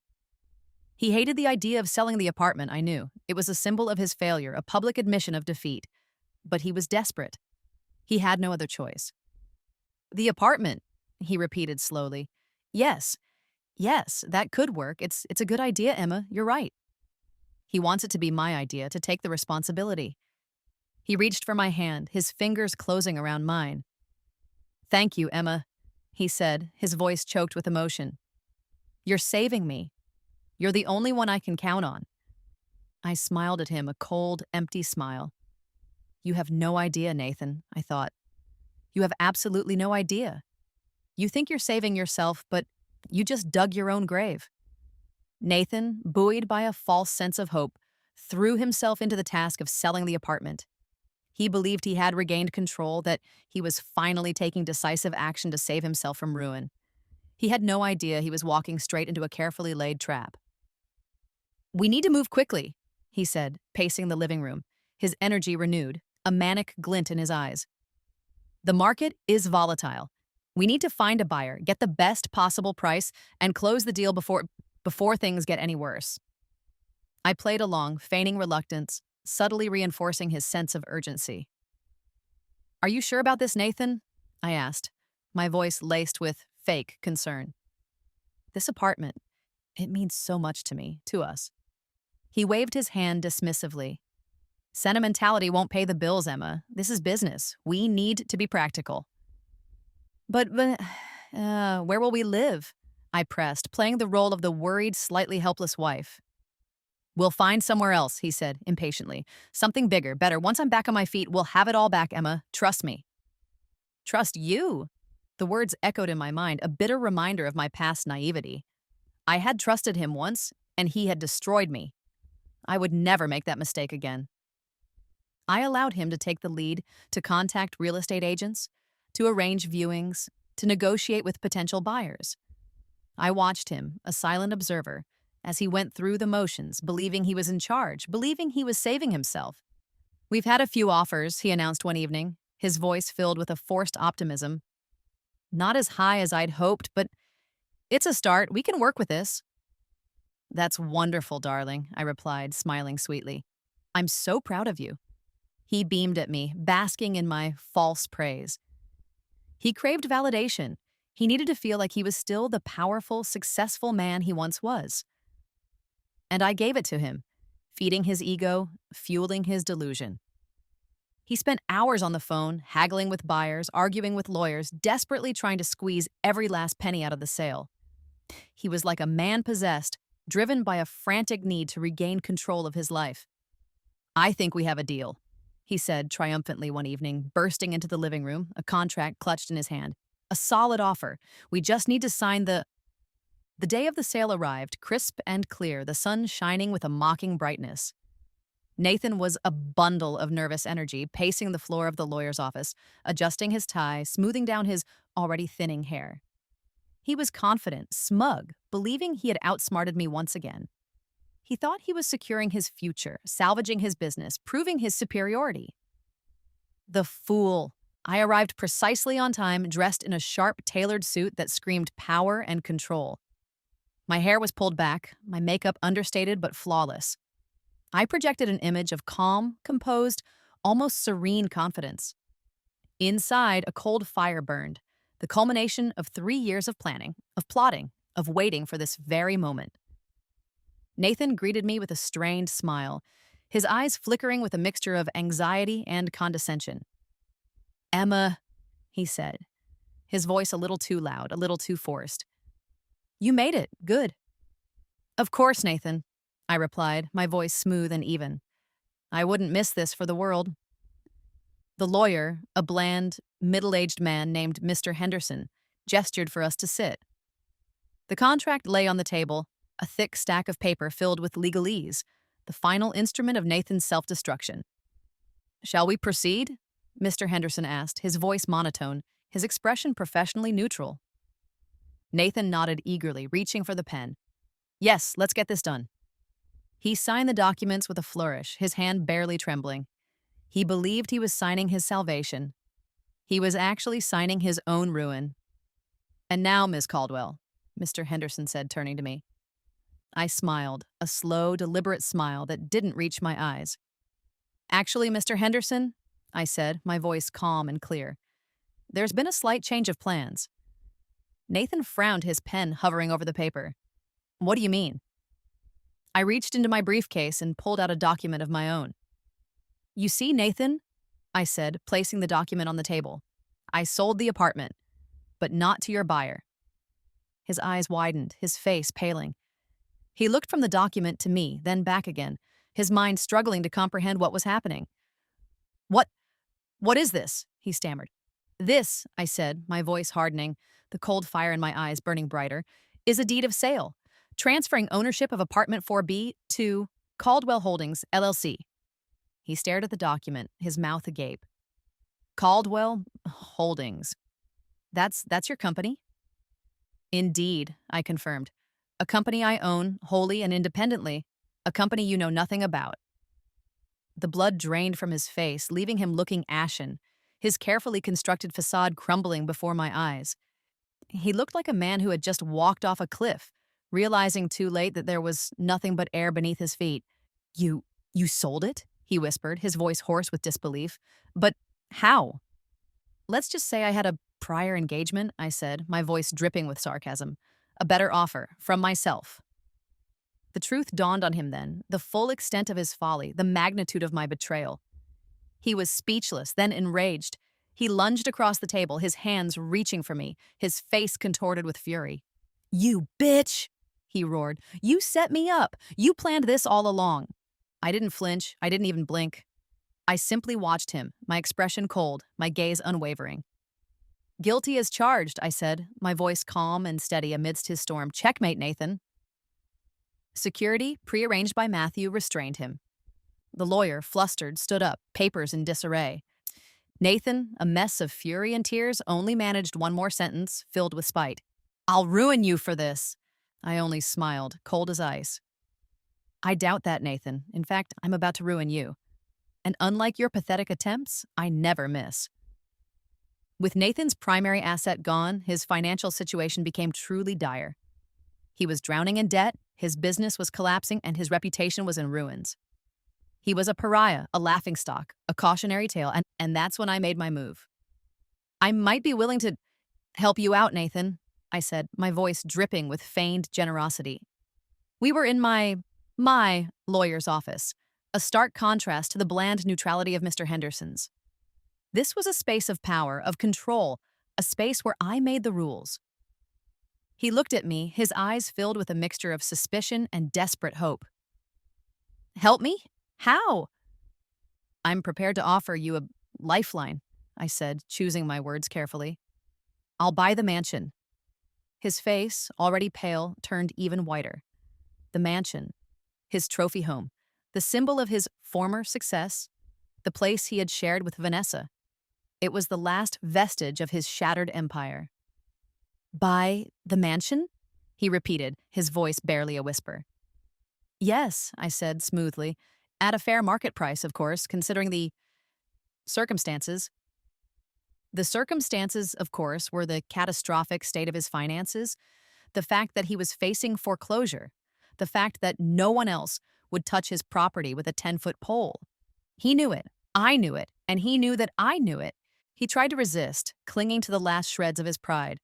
He hated the idea of selling the apartment, I knew. It was a symbol of his failure, a public admission of defeat. But he was desperate. He had no other choice. "The apartment," he repeated slowly. Yes, that could work. It's a good idea, Emma. You're right." He wants it to be my idea, to take the responsibility. He reached for my hand, his fingers closing around mine. "Thank you, Emma," he said, his voice choked with emotion. "You're saving me. You're the only one I can count on." I smiled at him, a cold, empty smile. "You have no idea, Nathan," I thought. "You have absolutely no idea. You think you're saving yourself, but you just dug your own grave." Nathan, buoyed by a false sense of hope, threw himself into the task of selling the apartment. He believed he had regained control, that he was finally taking decisive action to save himself from ruin. He had no idea he was walking straight into a carefully laid trap. "We need to move quickly," he said, pacing the living room, his energy renewed, a manic glint in his eyes. "The market is volatile. We need to find a buyer, get the best possible price, and close the deal before things get any worse." I played along, feigning reluctance, subtly reinforcing his sense of urgency. "Are you sure about this, Nathan?" I asked, my voice laced with fake concern. "This apartment, it means so much to me, to us." He waved his hand dismissively. "Sentimentality won't pay the bills, Emma. This is business. We need to be practical." But where will we live?" I pressed, playing the role of the worried, slightly helpless wife. "We'll find somewhere else," he said impatiently. "Something bigger, better. Once I'm back on my feet, we'll have it all back, Emma. Trust me." "Trust you?" The words echoed in my mind, a bitter reminder of my past naivety. I had trusted him once, and he had destroyed me. I would never make that mistake again. I allowed him to take the lead, to contact real estate agents, to arrange viewings, to negotiate with potential buyers. I watched him, a silent observer, as he went through the motions, believing he was in charge, believing he was saving himself. "We've had a few offers," he announced one evening, his voice filled with a forced optimism. "Not as high as I'd hoped, but it's a start. We can work with this." "That's wonderful, darling," I replied, smiling sweetly. "I'm so proud of you." He beamed at me, basking in my false praise. He craved validation. He needed to feel like he was still the powerful, successful man he once was. And I gave it to him, feeding his ego, fueling his delusion. He spent hours on the phone, haggling with buyers, arguing with lawyers, desperately trying to squeeze every last penny out of the sale. He was like a man possessed, driven by a frantic need to regain control of his life. "I think we have a deal," he said triumphantly one evening, bursting into the living room, a contract clutched in his hand. "A solid offer. We just need to sign the—" The day of the sale arrived, crisp and clear, the sun shining with a mocking brightness. Nathan was a bundle of nervous energy, pacing the floor of the lawyer's office, adjusting his tie, smoothing down his already thinning hair. He was confident, smug, believing he had outsmarted me once again. He thought he was securing his future, salvaging his business, proving his superiority. The fool! I arrived precisely on time, dressed in a sharp, tailored suit that screamed power and control. My hair was pulled back, my makeup understated but flawless. I projected an image of calm, composed, almost serene confidence. Inside, a cold fire burned, the culmination of 3 years of planning, of plotting, of waiting for this very moment. Nathan greeted me with a strained smile, his eyes flickering with a mixture of anxiety and condescension. "Emma," he said, his voice a little too loud, a little too forced. "You made it. Good." "Of course, Nathan," I replied, my voice smooth and even. "I wouldn't miss this for the world." The lawyer, a bland, middle-aged man named Mr. Henderson, gestured for us to sit. The contract lay on the table, a thick stack of paper filled with legalese, the final instrument of Nathan's self-destruction. "Shall we proceed?" Mr. Henderson asked, his voice monotone, his expression professionally neutral. Nathan nodded eagerly, reaching for the pen. "Yes, let's get this done." He signed the documents with a flourish, his hand barely trembling. He believed he was signing his salvation. He was actually signing his own ruin. "And now, Miss Caldwell," Mr. Henderson said, turning to me. I smiled, a slow, deliberate smile that didn't reach my eyes. "Actually, Mr. Henderson," I said, my voice calm and clear, "there's been a slight change of plans." Nathan frowned, his pen hovering over the paper. "What do you mean?" I reached into my briefcase and pulled out a document of my own. "You see, Nathan," I said, placing the document on the table. "I sold the apartment, but not to your buyer." His eyes widened, his face paling. He looked from the document to me, then back again, his mind struggling to comprehend what was happening. What is this?" he stammered. "This," I said, my voice hardening, the cold fire in my eyes burning brighter, "is a deed of sale, transferring ownership of apartment 4B to Caldwell Holdings, LLC. He stared at the document, his mouth agape. Caldwell Holdings. That's your company? Indeed, I confirmed. A company I own, wholly and independently. A company you know nothing about. The blood drained from his face, leaving him looking ashen, his carefully constructed facade crumbling before my eyes. He looked like a man who had just walked off a cliff, realizing too late that there was nothing but air beneath his feet. You, you sold it? He whispered, his voice hoarse with disbelief. But how? Let's just say I had a prior engagement, I said, my voice dripping with sarcasm. A better offer, from myself. The truth dawned on him then, the full extent of his folly, the magnitude of my betrayal. He was speechless, then enraged. He lunged across the table, his hands reaching for me, his face contorted with fury. You bitch! He roared. You set me up. You planned this all along. I didn't flinch. I didn't even blink. I simply watched him, my expression cold, my gaze unwavering. Guilty as charged, I said, my voice calm and steady amidst his storm. Checkmate, Nathan. Security, prearranged by Matthew, restrained him. The lawyer, flustered, stood up, papers in disarray. Nathan, a mess of fury and tears, only managed one more sentence, filled with spite. I'll ruin you for this. I only smiled, cold as ice. I doubt that, Nathan. In fact, I'm about to ruin you. And unlike your pathetic attempts, I never miss. With Nathan's primary asset gone, his financial situation became truly dire. He was drowning in debt, his business was collapsing, and his reputation was in ruins. He was a pariah, a laughingstock, a cautionary tale, and that's when I made my move. I might be willing to help you out, Nathan, I said, my voice dripping with feigned generosity. We were in my lawyer's office, a stark contrast to the bland neutrality of Mr. Henderson's. This was a space of power, of control, a space where I made the rules. He looked at me, his eyes filled with a mixture of suspicion and desperate hope. Help me? How? I'm prepared to offer you a lifeline, I said, choosing my words carefully. I'll buy the mansion. His face, already pale, turned even whiter. The mansion, his trophy home, the symbol of his former success, the place he had shared with Vanessa. It was the last vestige of his shattered empire. Buy the mansion? He repeated, his voice barely a whisper. Yes, I said smoothly, at a fair market price, of course, considering the circumstances. The circumstances, of course, were the catastrophic state of his finances, the fact that he was facing foreclosure, the fact that no one else would touch his property with a 10-foot pole. He knew it, I knew it, and he knew that I knew it. He tried to resist, clinging to the last shreds of his pride.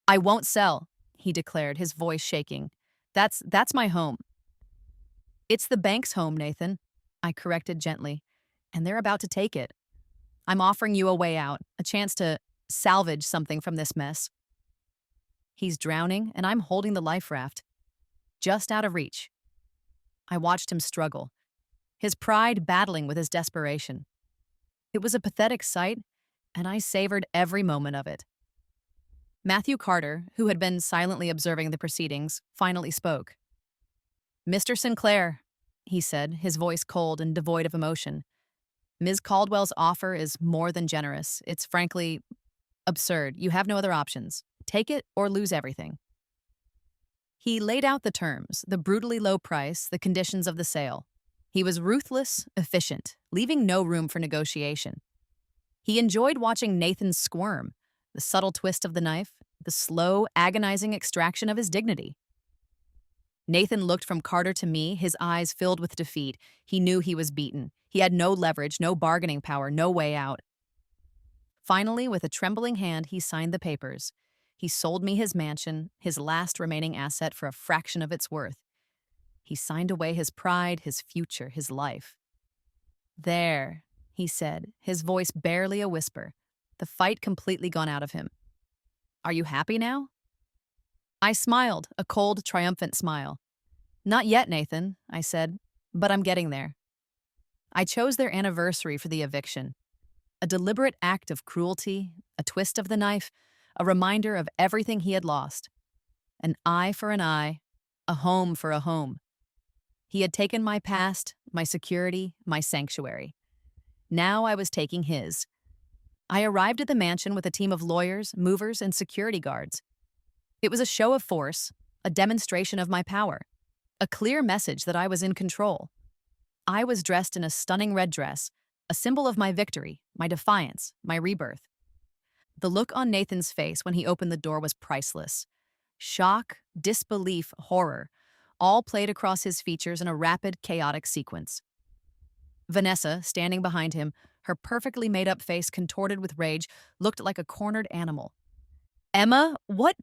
I won't sell, he declared, his voice shaking. That's my home. It's the bank's home, Nathan, I corrected gently, and they're about to take it. I'm offering you a way out, a chance to salvage something from this mess. He's drowning, and I'm holding the life raft, just out of reach. I watched him struggle, his pride battling with his desperation. It was a pathetic sight, and I savored every moment of it. Matthew Carter, who had been silently observing the proceedings, finally spoke. Mr. Sinclair, he said, his voice cold and devoid of emotion. Ms. Caldwell's offer is more than generous. It's frankly absurd. You have no other options. Take it or lose everything. He laid out the terms, the brutally low price, the conditions of the sale. He was ruthless, efficient, leaving no room for negotiation. He enjoyed watching Nathan squirm, the subtle twist of the knife, the slow, agonizing extraction of his dignity. Nathan looked from Carter to me, his eyes filled with defeat. He knew he was beaten. He had no leverage, no bargaining power, no way out. Finally, with a trembling hand, he signed the papers. He sold me his mansion, his last remaining asset, for a fraction of its worth. He signed away his pride, his future, his life. There, he said, his voice barely a whisper, the fight completely gone out of him. Are you happy now? I smiled, a cold, triumphant smile. Not yet, Nathan, I said, but I'm getting there. I chose their anniversary for the eviction. A deliberate act of cruelty, a twist of the knife, a reminder of everything he had lost. An eye for an eye, a home for a home. He had taken my past, my security, my sanctuary. Now I was taking his. I arrived at the mansion with a team of lawyers, movers, and security guards. It was a show of force, a demonstration of my power, a clear message that I was in control. I was dressed in a stunning red dress, a symbol of my victory, my defiance, my rebirth. The look on Nathan's face when he opened the door was priceless. Shock, disbelief, horror, all played across his features in a rapid, chaotic sequence. Vanessa, standing behind him, her perfectly made-up face contorted with rage, looked like a cornered animal. "Emma, what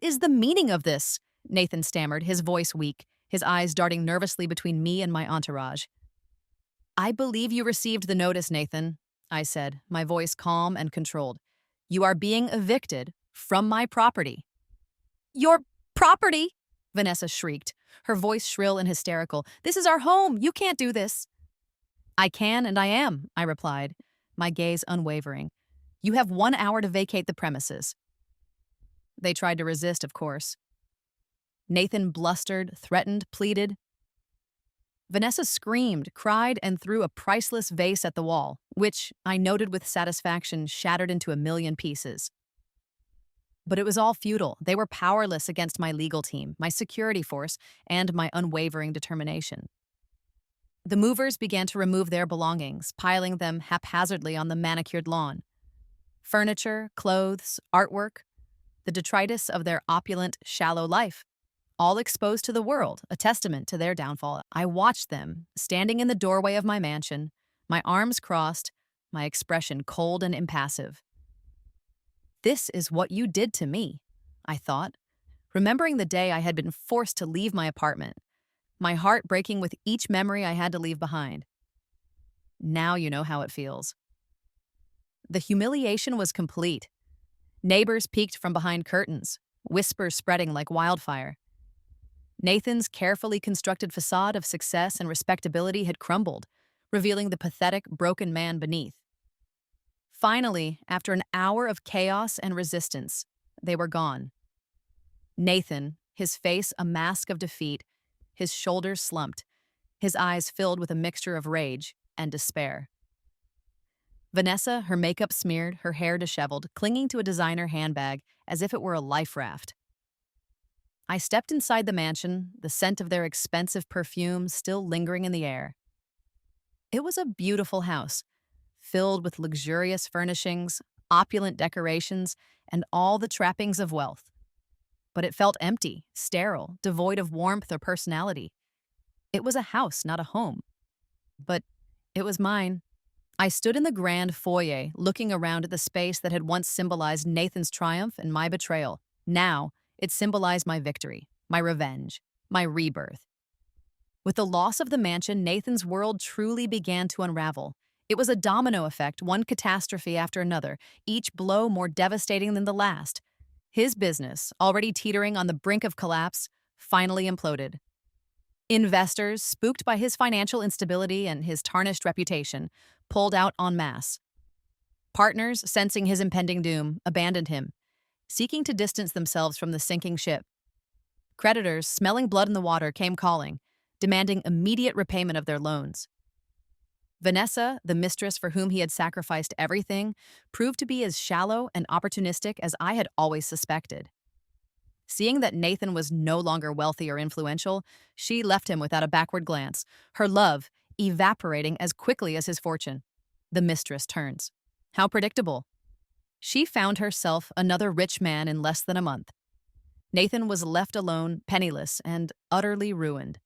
is the meaning of this?" Nathan stammered, his voice weak, his eyes darting nervously between me and my entourage. "I believe you received the notice, Nathan," I said, my voice calm and controlled. "You are being evicted from my property." "Your property?" Vanessa shrieked, her voice shrill and hysterical. "This is our home. You can't do this." "I can and I am," I replied, my gaze unwavering. "You have 1 hour to vacate the premises." They tried to resist, of course. Nathan blustered, threatened, pleaded. Vanessa screamed, cried, and threw a priceless vase at the wall, which, I noted with satisfaction, shattered into a million pieces. But it was all futile. They were powerless against my legal team, my security force, and my unwavering determination. The movers began to remove their belongings, piling them haphazardly on the manicured lawn. Furniture, clothes, artwork, the detritus of their opulent, shallow life, all exposed to the world, a testament to their downfall. I watched them, standing in the doorway of my mansion, my arms crossed, my expression cold and impassive. "This is what you did to me," I thought, remembering the day I had been forced to leave my apartment, my heart breaking with each memory I had to leave behind. Now you know how it feels. The humiliation was complete. Neighbors peeked from behind curtains, whispers spreading like wildfire. Nathan's carefully constructed facade of success and respectability had crumbled, revealing the pathetic, broken man beneath. Finally, after an hour of chaos and resistance, they were gone. Nathan, his face a mask of defeat, his shoulders slumped, his eyes filled with a mixture of rage and despair. Vanessa, her makeup smeared, her hair disheveled, clinging to a designer handbag as if it were a life raft. I stepped inside the mansion, the scent of their expensive perfume still lingering in the air. It was a beautiful house, filled with luxurious furnishings, opulent decorations, and all the trappings of wealth. But it felt empty, sterile, devoid of warmth or personality. It was a house, not a home. But it was mine. I stood in the grand foyer, looking around at the space that had once symbolized Nathan's triumph and my betrayal. Now, it symbolized my victory, my revenge, my rebirth. With the loss of the mansion, Nathan's world truly began to unravel. It was a domino effect, one catastrophe after another, each blow more devastating than the last. His business, already teetering on the brink of collapse, finally imploded. Investors, spooked by his financial instability and his tarnished reputation, pulled out en masse. Partners, sensing his impending doom, abandoned him, seeking to distance themselves from the sinking ship. Creditors, smelling blood in the water, came calling, demanding immediate repayment of their loans. Vanessa, the mistress for whom he had sacrificed everything, proved to be as shallow and opportunistic as I had always suspected. Seeing that Nathan was no longer wealthy or influential, she left him without a backward glance, her love evaporating as quickly as his fortune. The mistress turns. How predictable. She found herself another rich man in less than a month. Nathan was left alone, penniless, and utterly ruined.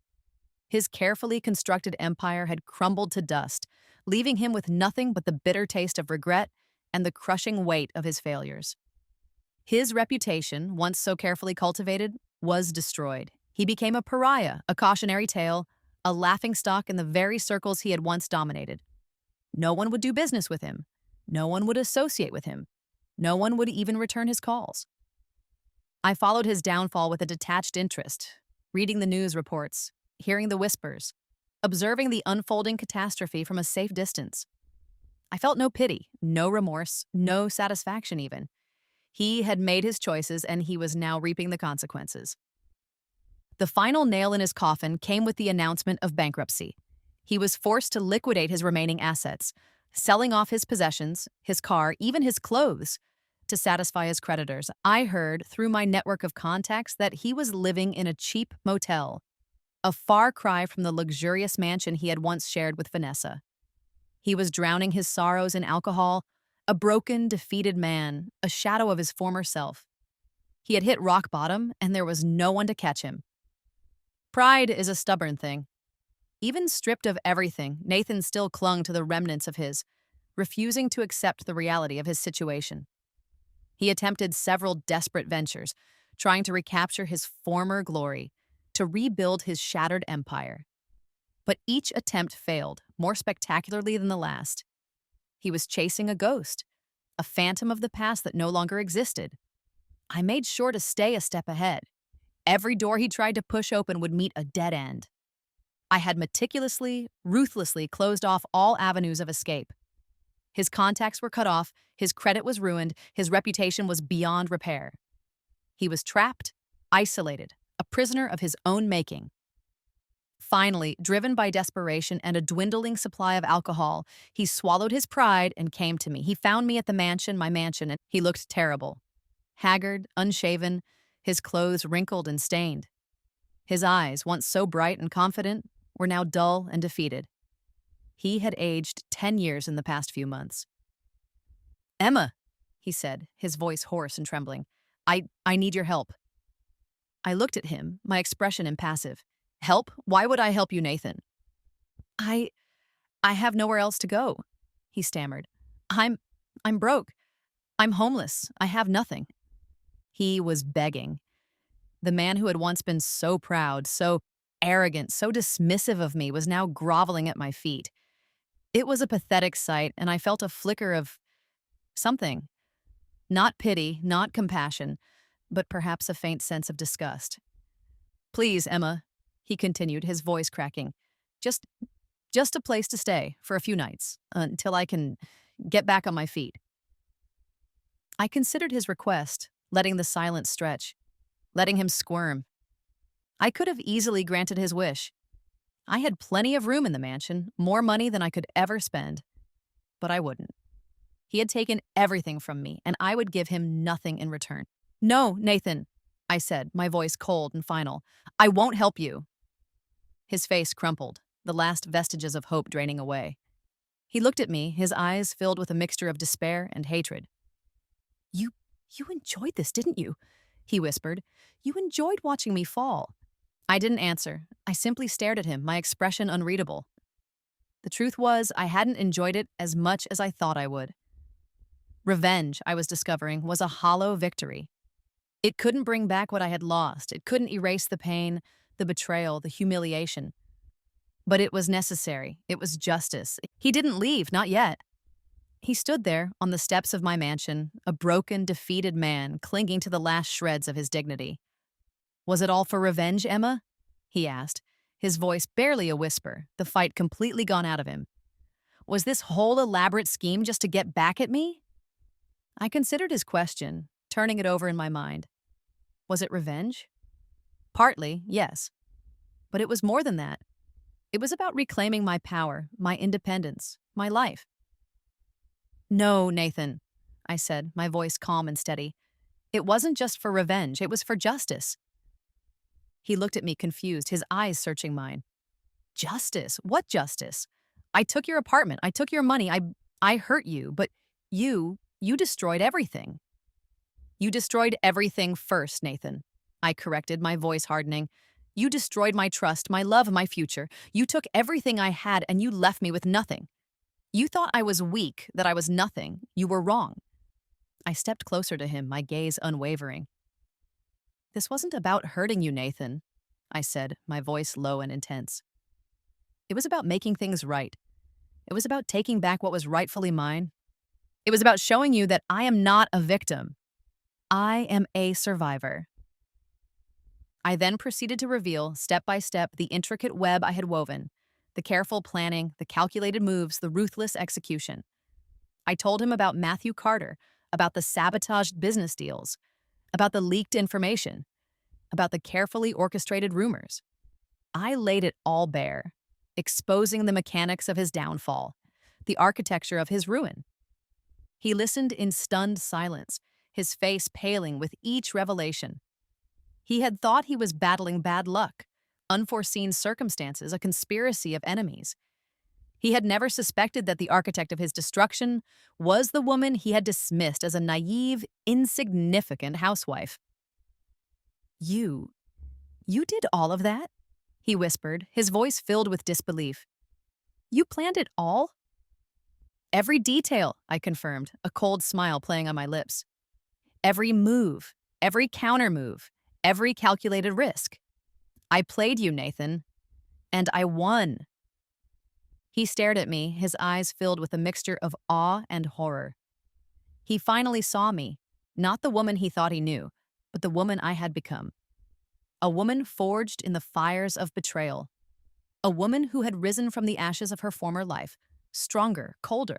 His carefully constructed empire had crumbled to dust, leaving him with nothing but the bitter taste of regret and the crushing weight of his failures. His reputation, once so carefully cultivated, was destroyed. He became a pariah, a cautionary tale, a laughingstock in the very circles he had once dominated. No one would do business with him. No one would associate with him. No one would even return his calls. I followed his downfall with a detached interest, reading the news reports, hearing the whispers, observing the unfolding catastrophe from a safe distance. I felt no pity, no remorse, no satisfaction even. He had made his choices, and he was now reaping the consequences. The final nail in his coffin came with the announcement of bankruptcy. He was forced to liquidate his remaining assets, selling off his possessions, his car, even his clothes, to satisfy his creditors. I heard through my network of contacts that he was living in a cheap motel, a far cry from the luxurious mansion he had once shared with Vanessa. He was drowning his sorrows in alcohol, a broken, defeated man, a shadow of his former self. He had hit rock bottom, and there was no one to catch him. Pride is a stubborn thing. Even stripped of everything, Nathan still clung to the remnants of his, refusing to accept the reality of his situation. He attempted several desperate ventures, trying to recapture his former glory, to rebuild his shattered empire. But each attempt failed, more spectacularly than the last. He was chasing a ghost, a phantom of the past that no longer existed. I made sure to stay a step ahead. Every door he tried to push open would meet a dead end. I had meticulously, ruthlessly closed off all avenues of escape. His contacts were cut off, his credit was ruined, his reputation was beyond repair. He was trapped, isolated, a prisoner of his own making. Finally, driven by desperation and a dwindling supply of alcohol, he swallowed his pride and came to me. He found me at my mansion, and he looked terrible. Haggard, unshaven, his clothes wrinkled and stained. His eyes, once so bright and confident, were now dull and defeated. He had aged 10 years in the past few months. "Emma," he said, his voice hoarse and trembling, I need your help." I looked at him, my expression impassive. "Help? Why would I help you, Nathan?" I have nowhere else to go," he stammered. I'm broke. I'm homeless. I have nothing." He was begging. The man who had once been so proud, so arrogant, so dismissive of me was now groveling at my feet. It was a pathetic sight, and I felt a flicker of something. Not pity, not compassion, but perhaps a faint sense of disgust. "Please, Emma," he continued, his voice cracking. Just a place to stay for a few nights, until I can get back on my feet." I considered his request, letting the silence stretch, letting him squirm. I could have easily granted his wish. I had plenty of room in the mansion, more money than I could ever spend. But I wouldn't. He had taken everything from me, and I would give him nothing in return. "No, Nathan," I said, my voice cold and final. "I won't help you." His face crumpled, the last vestiges of hope draining away. He looked at me, his eyes filled with a mixture of despair and hatred. You enjoyed this, didn't you?" he whispered. "You enjoyed watching me fall." I didn't answer. I simply stared at him, my expression unreadable. The truth was, I hadn't enjoyed it as much as I thought I would. Revenge, I was discovering, was a hollow victory. It couldn't bring back what I had lost. It couldn't erase the pain, the betrayal, the humiliation. But it was necessary. It was justice. He didn't leave, not yet. He stood there on the steps of my mansion, a broken, defeated man clinging to the last shreds of his dignity. "Was it all for revenge, Emma?" he asked, his voice barely a whisper, the fight completely gone out of him. "Was this whole elaborate scheme just to get back at me?" I considered his question, turning it over in my mind. Was it revenge? Partly, yes. But it was more than that. It was about reclaiming my power, my independence, my life. "No, Nathan," I said, my voice calm and steady. "It wasn't just for revenge, it was for justice." He looked at me confused, his eyes searching mine. "Justice? What justice? I took your apartment, I took your money, I hurt you, but you destroyed everything." "You destroyed everything first, Nathan," I corrected, my voice hardening. "You destroyed my trust, my love, my future. You took everything I had and you left me with nothing. You thought I was weak, that I was nothing. You were wrong." I stepped closer to him, my gaze unwavering. "This wasn't about hurting you, Nathan," I said, my voice low and intense. "It was about making things right. It was about taking back what was rightfully mine. It was about showing you that I am not a victim. I am a survivor." I then proceeded to reveal, step by step, the intricate web I had woven, the careful planning, the calculated moves, the ruthless execution. I told him about Matthew Carter, about the sabotaged business deals, about the leaked information. about the carefully orchestrated rumors. I laid it all bare, exposing the mechanics of his downfall, the architecture of his ruin. He listened in stunned silence, his face paling with each revelation. He had thought he was battling bad luck, unforeseen circumstances, a conspiracy of enemies. He had never suspected that the architect of his destruction was the woman he had dismissed as a naive, insignificant housewife. You, you did all of that? He whispered, his voice filled with disbelief. You planned it all? Every detail, I confirmed, a cold smile playing on my lips. Every move, every countermove, every calculated risk. I played you, Nathan, and I won. He stared at me, his eyes filled with a mixture of awe and horror. He finally saw me, not the woman he thought he knew, but the woman I had become. A woman forged in the fires of betrayal. A woman who had risen from the ashes of her former life, stronger, colder,